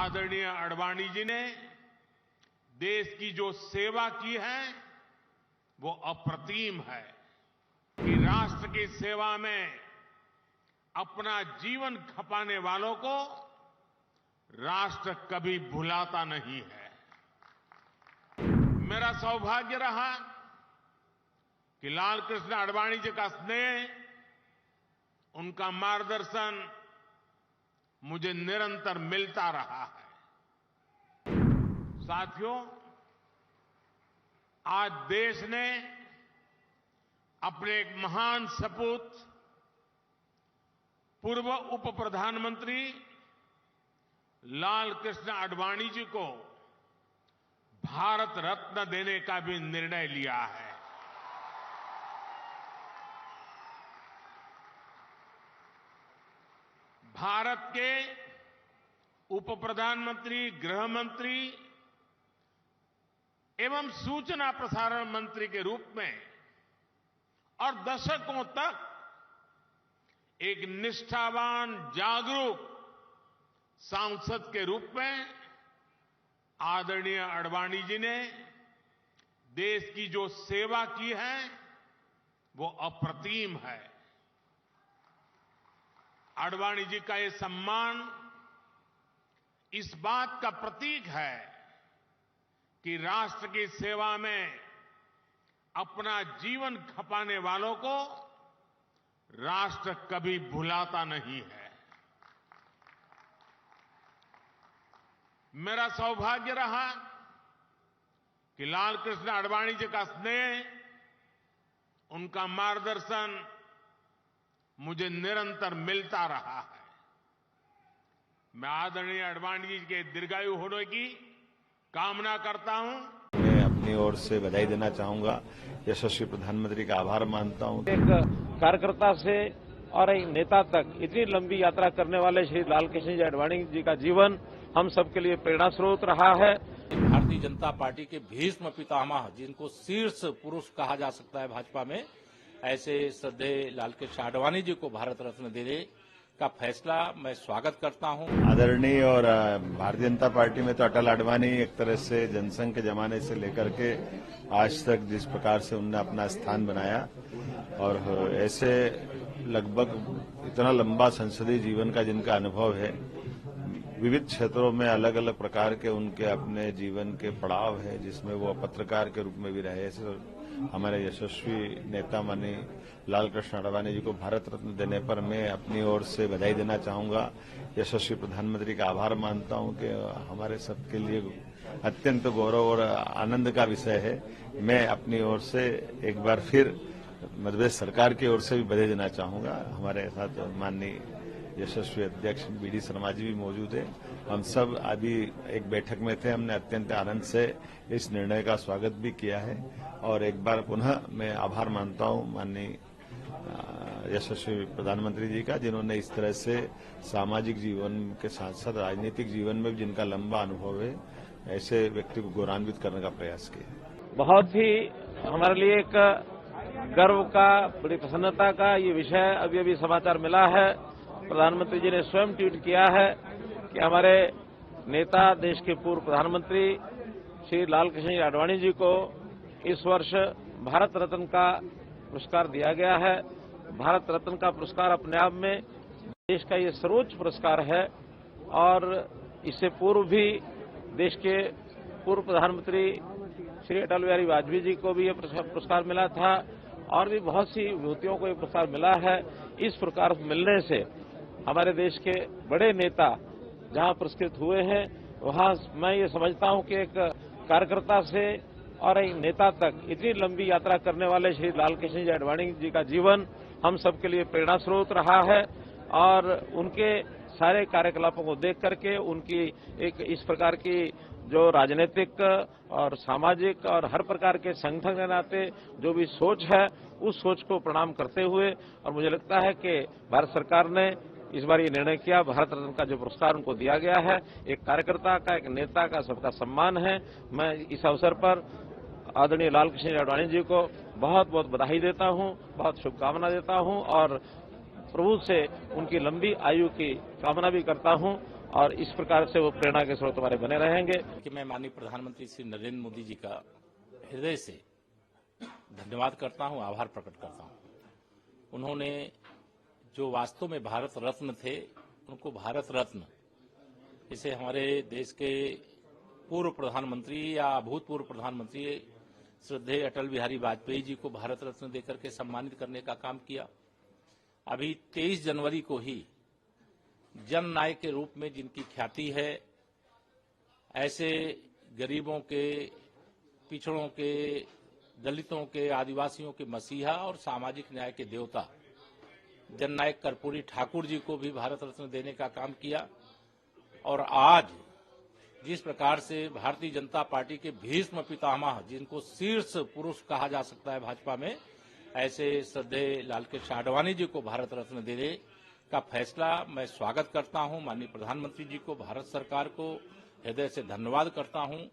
आदरणीय आडवाणी जी ने देश की जो सेवा की है वो अप्रतिम है कि राष्ट्र की सेवा में अपना जीवन खपाने वालों को राष्ट्र कभी भुलाता नहीं है। मेरा सौभाग्य रहा कि लाल कृष्ण आडवाणी जी का स्नेह, उनका मार्गदर्शन मुझे निरंतर मिलता रहा है। साथियों, आज देश ने अपने एक महान सपूत पूर्व उप प्रधानमंत्री लाल कृष्ण आडवाणी जी को भारत रत्न देने का भी निर्णय लिया है। भारत के उप प्रधानमंत्री, गृह मंत्री एवं सूचना प्रसारण मंत्री के रूप में और दशकों तक एक निष्ठावान, जागरूक सांसद के रूप में आदरणीय आडवाणी जी ने देश की जो सेवा की है वो अप्रतिम है। आडवाणी जी का ये सम्मान इस बात का प्रतीक है कि राष्ट्र की सेवा में अपना जीवन खपाने वालों को राष्ट्र कभी भुलाता नहीं है। मेरा सौभाग्य रहा कि लाल कृष्ण आडवाणी जी का स्नेह, उनका मार्गदर्शन मुझे निरंतर मिलता रहा है। मैं आदरणीय आडवाणी जी के दीर्घायु होने की कामना करता हूं। मैं अपनी ओर से बधाई देना चाहूंगा, यशस्वी प्रधानमंत्री का आभार मानता हूं। एक कार्यकर्ता से और एक नेता तक इतनी लंबी यात्रा करने वाले श्री लाल कृष्ण जी आडवाणी जी का जीवन हम सबके लिए प्रेरणा स्रोत रहा है। भारतीय जनता पार्टी के भीष्म पितामह, जिनको शीर्ष पुरुष कहा जा सकता है भाजपा में, ऐसे श्रद्धेय लाल कृष्ण आडवाणी जी को भारत रत्न देने का फैसला मैं स्वागत करता हूं। आदरणीय और भारतीय जनता पार्टी में तो अटल आडवाणी एक तरह से जनसंघ के जमाने से लेकर के आज तक जिस प्रकार से उनने अपना स्थान बनाया, और ऐसे लगभग इतना लंबा संसदीय जीवन का जिनका अनुभव है, विविध क्षेत्रों में अलग अलग प्रकार के उनके अपने जीवन के पड़ाव है, जिसमें वो पत्रकार के रूप में भी रहे। ऐसे हमारे यशस्वी नेता माननीय लाल कृष्ण आडवाणी जी को भारत रत्न देने पर मैं अपनी ओर से बधाई देना चाहूंगा, यशस्वी प्रधानमंत्री का आभार मानता हूं कि हमारे सबके लिए अत्यंत गौरव और आनंद का विषय है। मैं अपनी ओर से एक बार फिर मध्य प्रदेश सरकार की ओर से भी बधाई देना चाहूंगा। हमारे साथ माननीय यशस्वी अध्यक्ष बी.डी. शर्मा जी भी मौजूद है। हम सब अभी एक बैठक में थे, हमने अत्यंत आनंद से इस निर्णय का स्वागत भी किया है। और एक बार पुनः मैं आभार मानता हूं माननीय यशस्वी प्रधानमंत्री जी का, जिन्होंने इस तरह से सामाजिक जीवन के साथ साथ राजनीतिक जीवन में भी जिनका लंबा अनुभव है, ऐसे व्यक्ति को गौरवान्वित करने का प्रयास किया। बहुत ही हमारे लिए एक गर्व का, बड़ी प्रसन्नता का ये विषय अभी अभी समाचार मिला है। प्रधानमंत्री जी ने स्वयं ट्वीट किया है कि हमारे नेता, देश के पूर्व प्रधानमंत्री श्री लाल कृष्ण आडवाणी जी को इस वर्ष भारत रत्न का पुरस्कार दिया गया है। भारत रत्न का पुरस्कार अपने आप में देश का ये सर्वोच्च पुरस्कार है, और इससे पूर्व भी देश के पूर्व प्रधानमंत्री श्री अटल बिहारी वाजपेयी जी को भी ये पुरस्कार मिला था, और भी बहुत सी विभूतियों को ये पुरस्कार मिला है। इस प्रकार मिलने से हमारे देश के बड़े नेता जहां पुरस्कृत हुए हैं, वहां मैं ये समझता हूं कि एक कार्यकर्ता से और एक नेता तक इतनी लंबी यात्रा करने वाले श्री लाल कृष्ण जी आडवाणी जी का जीवन हम सबके लिए प्रेरणा स्रोत रहा है। और उनके सारे कार्यकलापों को देख करके उनकी एक इस प्रकार की जो राजनीतिक और सामाजिक और हर प्रकार के संगठन के नाते जो भी सोच है, उस सोच को प्रणाम करते हुए, और मुझे लगता है कि भारत सरकार ने इस बार ये निर्णय किया, भारत रत्न का जो पुरस्कार उनको दिया गया है, एक कार्यकर्ता का, एक नेता का, सबका सम्मान है। मैं इस अवसर पर आदरणीय लाल कृष्ण आडवाणी जी को बहुत बहुत बधाई देता हूं, बहुत शुभकामना देता हूं, और प्रभु से उनकी लंबी आयु की कामना भी करता हूं। और इस प्रकार से वो प्रेरणा के स्रोत हमारे बने रहेंगे। कि मैं माननीय प्रधानमंत्री श्री नरेंद्र मोदी जी का हृदय से धन्यवाद करता हूं, आभार प्रकट करता हूं। उन्होंने जो वास्तव में भारत रत्न थे, उनको भारत रत्न, इसे हमारे देश के पूर्व प्रधानमंत्री या भूतपूर्व प्रधानमंत्री श्रद्धेय अटल बिहारी वाजपेयी जी को भारत रत्न देकर के सम्मानित करने का काम किया। अभी 23 जनवरी को ही जननायक के रूप में जिनकी ख्याति है, ऐसे गरीबों के, पिछड़ों के, दलितों के, आदिवासियों के मसीहा और सामाजिक न्याय के देवता जननायक कर्पूरी ठाकुर जी को भी भारत रत्न देने का काम किया। और आज जिस प्रकार से भारतीय जनता पार्टी के भीष्म पितामह, जिनको शीर्ष पुरुष कहा जा सकता है भाजपा में, ऐसे श्रद्धेय लालकृष्ण आडवाणी जी को भारत रत्न देने का फैसला मैं स्वागत करता हूं। माननीय प्रधानमंत्री जी को, भारत सरकार को हृदय से धन्यवाद करता हूं।